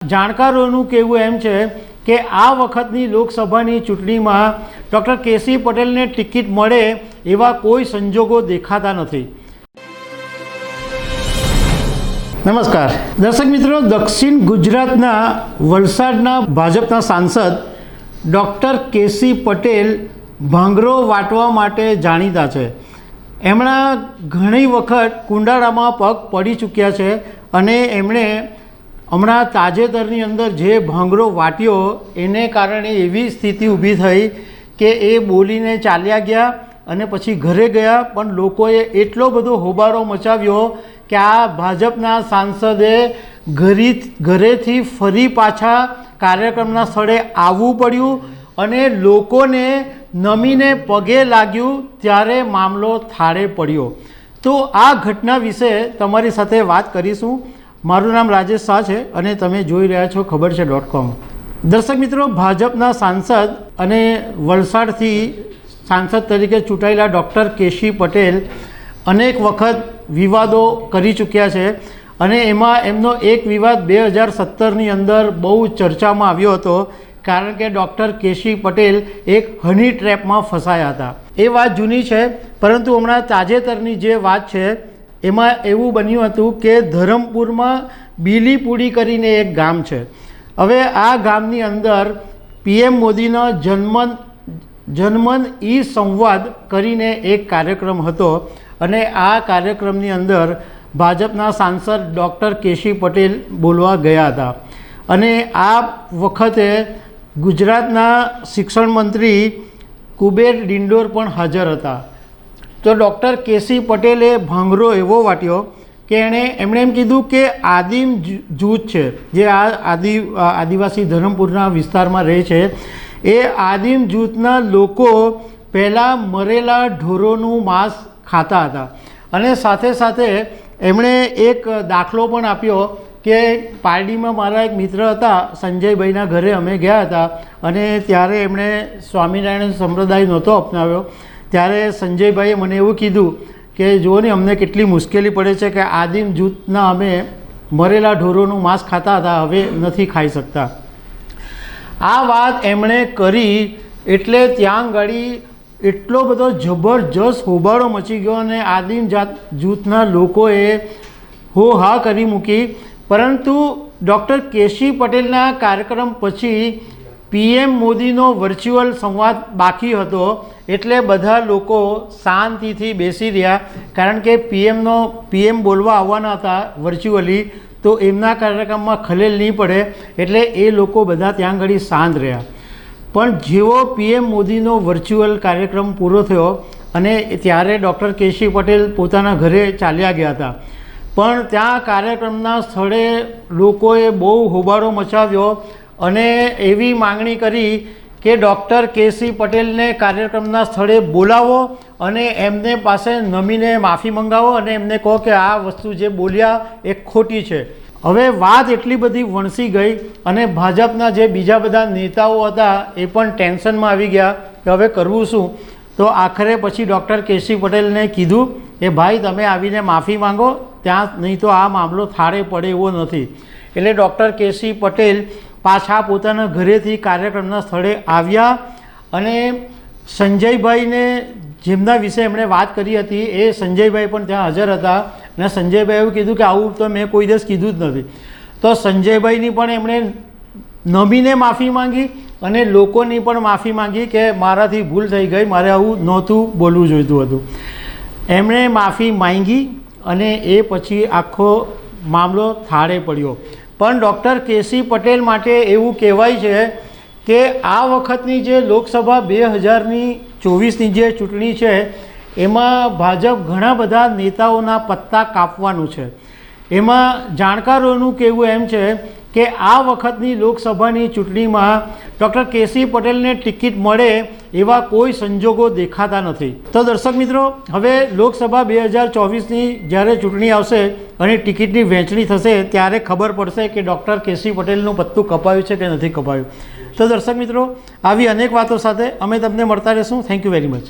જાણકારોનું કહેવું એમ છે કે આ વખતની લોકસભાની ચૂંટણીમાં ડૉક્ટર કેસી પટેલને ટિકિટ મળે એવા કોઈ સંજોગો દેખાતા નથી। નમસ્કાર દર્શક મિત્રો, દક્ષિણ ગુજરાતના વલસાડના ભાજપના સાંસદ ડૉક્ટર કેસી પટેલ ભાંગરો વાટવા માટે જાણીતા છે। એમણે ઘણી વખત કુંડાળામાં પગ પડી ચૂક્યા છે અને એમણે હમણાં તાજેતરની અંદર જે ભાંગરો વાટ્યો એને કારણે એવી સ્થિતિ ઊભી થઈ કે એ બોલીને ચાલ્યા ગયા અને પછી ઘરે ગયા, પણ લોકોએ એટલો બધો હોબાળો મચાવ્યો કે આ ભાજપના સાંસદે ઘરેથી ફરી પાછા કાર્યક્રમના સ્થળે આવવું પડ્યું અને લોકોને નમીને પગે લાગ્યું ત્યારે મામલો થાળે પડ્યો। તો આ ઘટના વિશે તમારી સાથે વાત કરીશું। મારું નામ રાજેશ શાહ છે અને તમે જોઈ રહ્યા છો ખબર છે .com। દર્શક મિત્રો, ભાજપના સાંસદ અને વલસાડથી સાંસદ તરીકે ચૂંટાયેલા ડૉક્ટર કેસી પટેલ અનેક વખત વિવાદો કરી ચૂક્યા છે અને એમાં એમનો એક વિવાદ 2017ની અંદર બહુ ચર્ચામાં આવ્યો હતો, કારણ કે ડૉક્ટર કેસી પટેલ એક હની ટ્રેપમાં ફસાયા હતા। એ વાત જૂની છે, પરંતુ હમણાં તાજેતરની જે વાત છે એમાં એવું બન્યું હતું કે ધરમપુરમાં બીલીપુડી કરીને એક ગામ છે। હવે આ ગામની અંદર PM મોદીનો જનમન ઈ સંવાદ કરીને એક કાર્યક્રમ હતો અને આ કાર્યક્રમની અંદર ભાજપના સાંસદ ડૉક્ટર કેસી પટેલ બોલવા ગયા હતા અને આ વખતે ગુજરાતના શિક્ષણ મંત્રી કુબેર ડિંડોર પણ હાજર હતા। તો ડૉક્ટર કેસી પટેલે ભાંગરો એવો વાટ્યો કે એમણે એમ કીધું કે આદિમ જૂથ છે જે આ આદિવાસી ધરમપુરના વિસ્તારમાં રહે છે, એ આદિમ જૂથના લોકો પહેલાં મરેલા ઢોરોનું માંસ ખાતા હતા અને સાથે સાથે એમણે એક દાખલો પણ આપ્યો કે પારડીમાં મારા એક મિત્ર હતા સંજયભાઈના ઘરે અમે ગયા હતા અને ત્યારે એમણે સ્વામિનારાયણ સંપ્રદાય નહોતો અપનાવ્યો, ત્યારે સંજયભાઈએ મને એવું કીધું કે જુઓ ને, અમને કેટલી મુશ્કેલી પડે છે કે આદિમ જૂથના અમે મરેલા ઢોરોનું માંસ ખાતા હતા, હવે નથી ખાઈ શકતા। આ વાત એમણે કરી એટલે ત્યાં ગાડી એટલો બધો જબરજસ્ત હોબાળો મચી ગયો અને આદિમ જૂથના લોકોએ હો હા કરી મૂકી। પરંતુ ડૉક્ટર કેસી પટેલના કાર્યક્રમ પછી PM મોદીનો વર્ચ્યુઅલ સંવાદ બાકી હતો એટલે બધા લોકો શાંતિથી બેસી રહ્યા, કારણ કે PM બોલવા આવવાના હતા વર્ચ્યુઅલી, તો એમના કાર્યક્રમમાં ખલેલ નહીં પડે એટલે એ લોકો બધા ત્યાં આગળ શાંત રહ્યા। પણ જેવો PM મોદીનો વર્ચ્યુઅલ કાર્યક્રમ પૂરો થયો અને ત્યારે ડૉક્ટર કેસી પટેલ પોતાના ઘરે ચાલ્યા ગયા હતા, પણ ત્યાં કાર્યક્રમના સ્થળે લોકોએ બહુ હોબાળો મચાવ્યો અને એવી માંગણી કરી કે ડૉક્ટર કેસી પટેલને કાર્યક્રમના સ્થળે બોલાવો અને એમને પાસે નમીને માફી મંગાવો અને એમને કહો કે આ વસ્તુ જે બોલ્યા એ ખોટી છે। હવે વાત એટલી બધી વણસી ગઈ અને ભાજપના જે બીજા બધા નેતાઓ હતા એ પણ ટેન્શનમાં આવી ગયા કે હવે કરવું શું। તો આખરે પછી ડૉક્ટર કેસી પટેલને કીધું કે ભાઈ તમે આવીને માફી માંગો, ત્યાં નહીં તો આ મામલો થાળે પડે એવો નથી। એટલે ડૉક્ટર કેસી પટેલ પાછા પોતાના ઘરેથી કાર્યક્રમના સ્થળે આવ્યા અને સંજયભાઈને જેમના વિશે એમણે વાત કરી હતી એ સંજયભાઈ પણ ત્યાં હાજર હતા અને સંજયભાઈ એવું કીધું કે આવું તો મેં કોઈ દિવસ કીધું જ નથી। તો સંજયભાઈની પણ એમણે નમીને માફી માંગી અને લોકોની પણ માફી માંગી કે મારાથી ભૂલ થઈ ગઈ, મારે આવું નહોતું બોલવું જોઈતું હતું। એમણે માફી માંગી અને એ પછી આખો મામલો થાળે પડ્યો। પણ ડૉક્ટર કેસી પટેલ માટે એવું કહેવાય છે કે આ વખતની જે લોકસભા 2024ની જે ચૂંટણી છે એમાં ભાજપ ઘણા બધા નેતાઓના પત્તા કાપવાનું છે। એમાં જાણકારોનું કહેવું એમ છે કે આ વખતની લોકસભાની ચૂંટણીમાં ડૉક્ટર કેસી પટેલને ટિકિટ મળે એવા કોઈ સંજોગો દેખાતા નથી। તો દર્શક મિત્રો, હવે લોકસભા 2024ની જ્યારે ચૂંટણી આવશે અને ટિકિટની વહેંચણી થશે ત્યારે ખબર પડશે કે ડૉક્ટર કેસી પટેલનું પત્તું કપાયું છે કે નથી કપાયું। તો દર્શક મિત્રો, આવી અનેક વાતો સાથે અમે તમને મળતા રહીશું। Thank you very much.